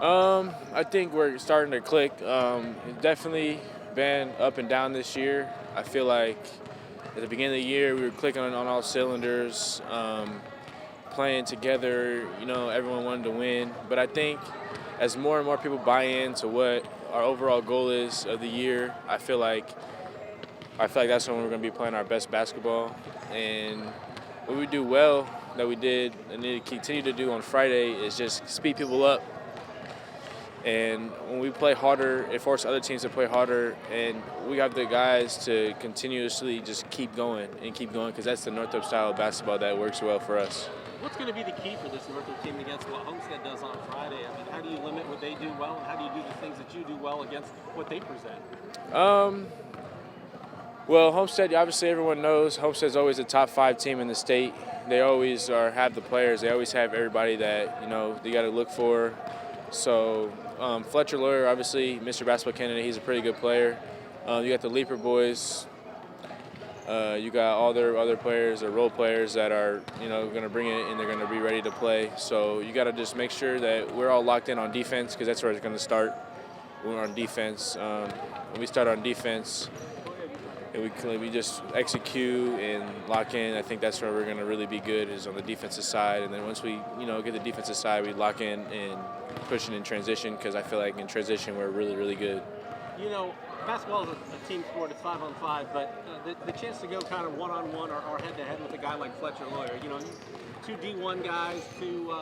I think we're starting to click. It's definitely been up and down this year. I feel like at the beginning of the year we were clicking on all cylinders, playing together. Everyone wanted to win. But I think as more and more people buy into what our overall goal is of the year, I feel like that's when we're going to be playing our best basketball. And what we do well that we did and need to continue to do on Friday is just speed people up. And when we play harder, it forces other teams to play harder, and we have the guys to continuously just keep going because that's the Northrop style of basketball that works well for us. What's going to be the key for this Northrop team against what Homestead does on Friday? I mean, how do you limit what they do well, and how do you do the things that you do well against what they present? Well, Homestead, obviously everyone knows Homestead's always a top 5 team in the state. They always have the players. They always have everybody that, they got to look for. So Fletcher Lawyer, obviously, Mr. Basketball candidate, he's a pretty good player. You got the Leaper boys. You got all their other players or role players that are, going to bring it and they're going to be ready to play. So you got to just make sure that we're all locked in on defense because that's where it's going to start. We're on defense. When we start on defense, and we just execute and lock in. I think that's where we're going to really be good is on the defensive side. And then once we, get the defensive side, we lock in and pushing in transition because I feel like in transition we're really, really good. Basketball is a team sport. It's 5-on-5, but the chance to go kind of one-on-one or head-to-head with a guy like Fletcher Lawyer, 2 D1 guys, 2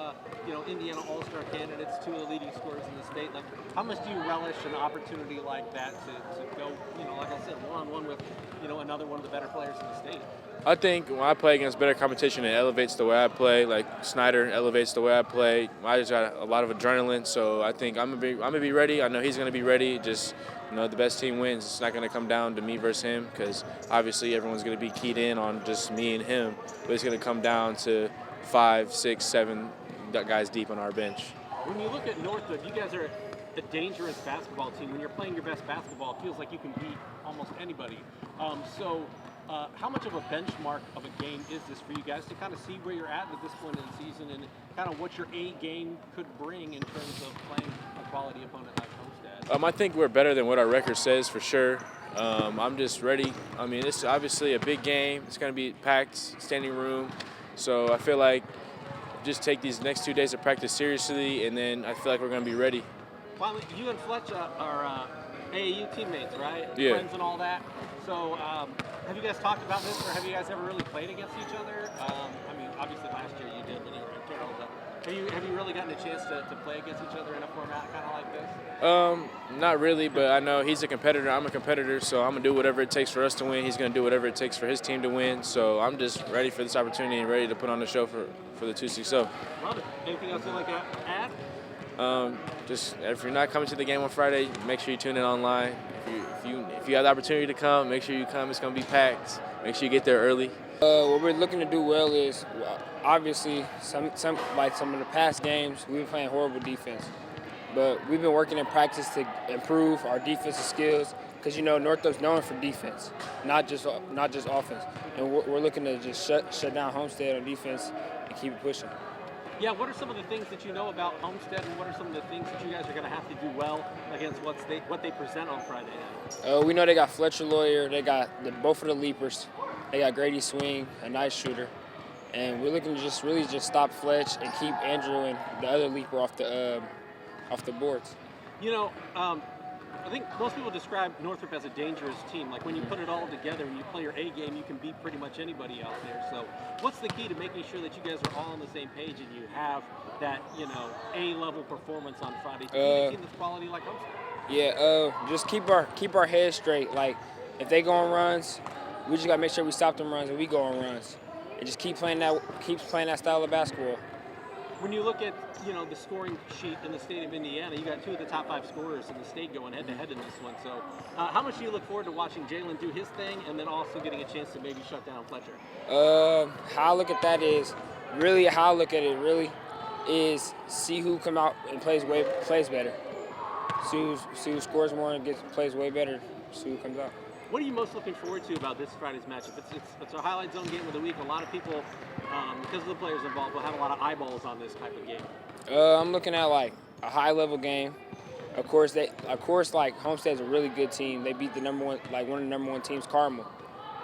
Indiana All-Star candidates, 2 of the leading scorers in the state. Like, how much do you relish an opportunity like that to go, like I said, one-on-one with, another one of the better players in the state? I think when I play against better competition, it elevates the way I play. Like Snyder elevates the way I play. I just got a lot of adrenaline, so I think I'm gonna be ready. I know he's gonna be ready. Just the best team wins. It's not gonna come down to me versus him because obviously everyone's gonna be keyed in on just me and him. But it's gonna come down to 5, 6, 7 guys deep on our bench. When you look at Northrop, you guys are a dangerous basketball team. When you're playing your best basketball, it feels like you can beat almost anybody. How much of a benchmark of a game is this for you guys to kind of see where you're at this point in the season and kind of what your A game could bring in terms of playing a quality opponent like Homestead? I think we're better than what our record says for sure. I'm just ready. I mean, it's obviously a big game. It's going to be packed, standing room. So I feel like just take these next 2 days of practice seriously, and then I feel like we're going to be ready. Finally, you and Fletch are AAU teammates, right? Yeah. Friends and all that. So have you guys talked about this, or have you guys ever really played against each other? Obviously last year you did when you were in Carroll, but have you really gotten a chance to play against each other in a format kind of like this? Not really, but I know he's a competitor. I'm a competitor, so I'm going to do whatever it takes for us to win. He's going to do whatever it takes for his team to win. So I'm just ready for this opportunity and ready to put on the show for the 260. Love it. Anything else you'd like to add? Just if you're not coming to the game on Friday, make sure you tune in online. If you have the opportunity to come, make sure you come. It's going to be packed. Make sure you get there early. What we're looking to do well is obviously some of the past games we've been playing horrible defense, but we've been working in practice to improve our defensive skills because Northrop's known for defense, not just offense, and we're looking to just shut down Homestead on defense and keep it pushing. Yeah, what are some of the ththings that you know about Homestead, and what are some of the things that you guys are going to have to do well against what they present on Friday night? We know they got Fletcher Lawyer, they got both of the Leapers, they got Grady Swing, a nice shooter, and we're looking to just stop Fletch and keep Andrew and the other Leaper off the boards. I think most people describe Northrop as a dangerous team. Like when you put it all together and you play your A game, you can beat pretty much anybody out there. So what's the key to making sure that you guys are all on the same page and you have that, A-level performance on Friday to beat a team that's quality like Homestead? Yeah, just keep our heads straight. Like if they go on runs, we just gotta make sure we stop them runs and we go on runs. And just keep playing that style of basketball. When you look at, the scoring sheet in the state of Indiana, you got 2 of the top 5 scorers in the state going head-to-head in this one. So how much do you look forward to watching Jalen do his thing and then also getting a chance to maybe shut down Fletcher? How I look at that is see who come out and plays better. See who scores more and plays way better. See who comes out. What are you most looking forward to about this Friday's matchup? It's a highlight zone game of the week. A lot of people, because of the players involved, will have a lot of eyeballs on this type of game. I'm looking at a high-level game. Of course, like Homestead's a really good team. They beat one of the number one teams, Carmel,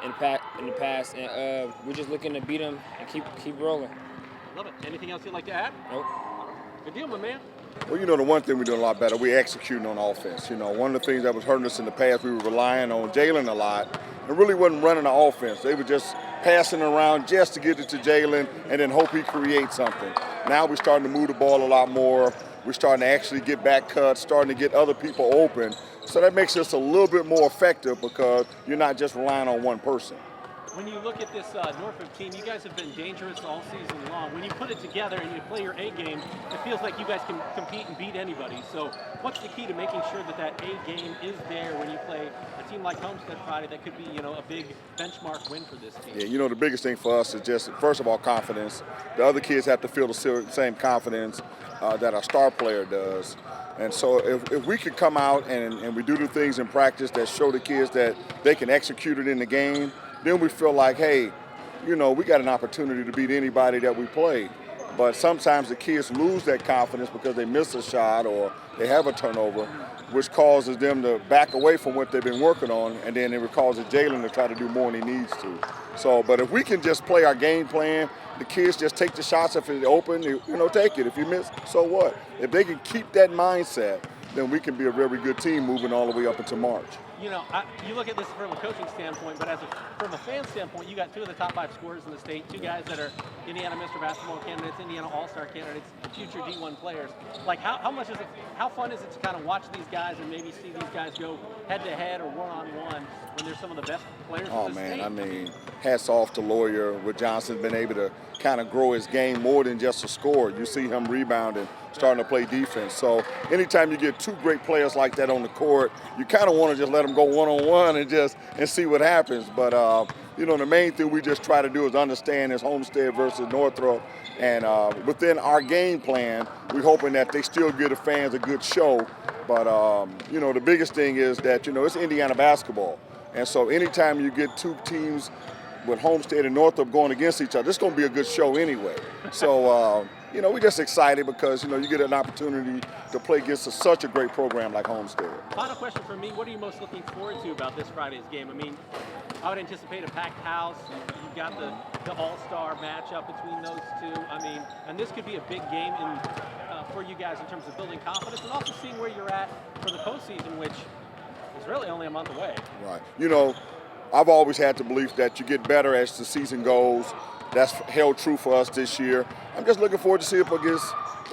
in the past, and we're just looking to beat them and keep rolling. Love it. Anything else you'd like to add? Nope. Good deal, my man. Well, the one thing we're doing a lot better, we're executing on offense. One of the things that was hurting us in the past, we were relying on Jalen a lot and really wasn't running the offense. They were just passing around just to get it to Jalen and then hope he creates something. Now we're starting to move the ball a lot more. We're starting to actually get back cuts, starting to get other people open. So that makes us a little bit more effective because you're not just relying on one person. When you look at this Northrop team, you guys have been dangerous all season long. When you put it together and you play your A game, it feels like you guys can compete and beat anybody. So what's the key to making sure that that A game is there when you play a team like Homestead Friday that could be, a big benchmark win for this team? Yeah, the biggest thing for us is just, first of all, confidence. The other kids have to feel the same confidence that our star player does. And so if we could come out and we do the things in practice that show the kids that they can execute it in the game, then we feel like, hey, we got an opportunity to beat anybody that we play. But sometimes the kids lose that confidence because they miss a shot or they have a turnover, which causes them to back away from what they've been working on, and then it causes Jalen to try to do more than he needs to. So, but if we can just play our game plan, the kids just take the shots if it's open, take it. If you miss, so what? If they can keep that mindset, then we can be a very good team moving all the way up into March. You look at this from a coaching standpoint, but from a fan standpoint, you got two of the top 5 scorers in the state, two guys that are Indiana Mr. Basketball candidates, Indiana All-Star candidates, future D1 players. Like, how fun is it to kind of watch these guys and maybe see these guys go head-to-head or one-on-one when they're some of the best players in the state? I mean, hats off to Lawyer with Johnson's been able to kind of grow his game more than just a score. You see him rebounding, starting to play defense. So anytime you get two great players like that on the court, you kind of want to just let them go one-on-one and see what happens. But, the main thing we just try to do is understand is Homestead versus Northrop. And within our game plan, we're hoping that they still give the fans a good show. But, the biggest thing is that, it's Indiana basketball. And so anytime you get two teams with Homestead and Northrop going against each other, it's going to be a good show anyway. So, we're just excited because, you get an opportunity to play against such a great program like Homestead. Final question for me, what are you most looking forward to about this Friday's game? I mean, I would anticipate a packed house. You've got the all-star matchup between those two. I mean, and this could be a big game for you guys in terms of building confidence and also seeing where you're at for the postseason, which is really only a month away. Right. I've always had the belief that you get better as the season goes. That's held true for us this year. I'm just looking forward to see it against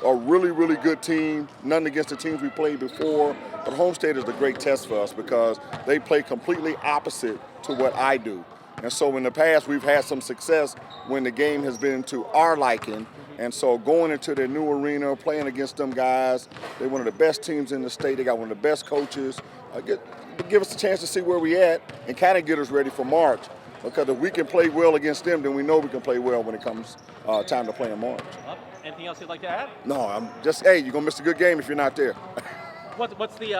a really, really good team. Nothing against the teams we played before. But Homestead is a great test for us because they play completely opposite to what I do. And so in the past, we've had some success when the game has been to our liking. And so going into their new arena, playing against them guys, they're one of the best teams in the state. They got one of the best coaches. Give us a chance to see where we at and kind of get us ready for March. Because if we can play well against them, then we know we can play well when it comes time to play in March. Anything else you'd like to add? No, you're going to miss a good game if you're not there. What's the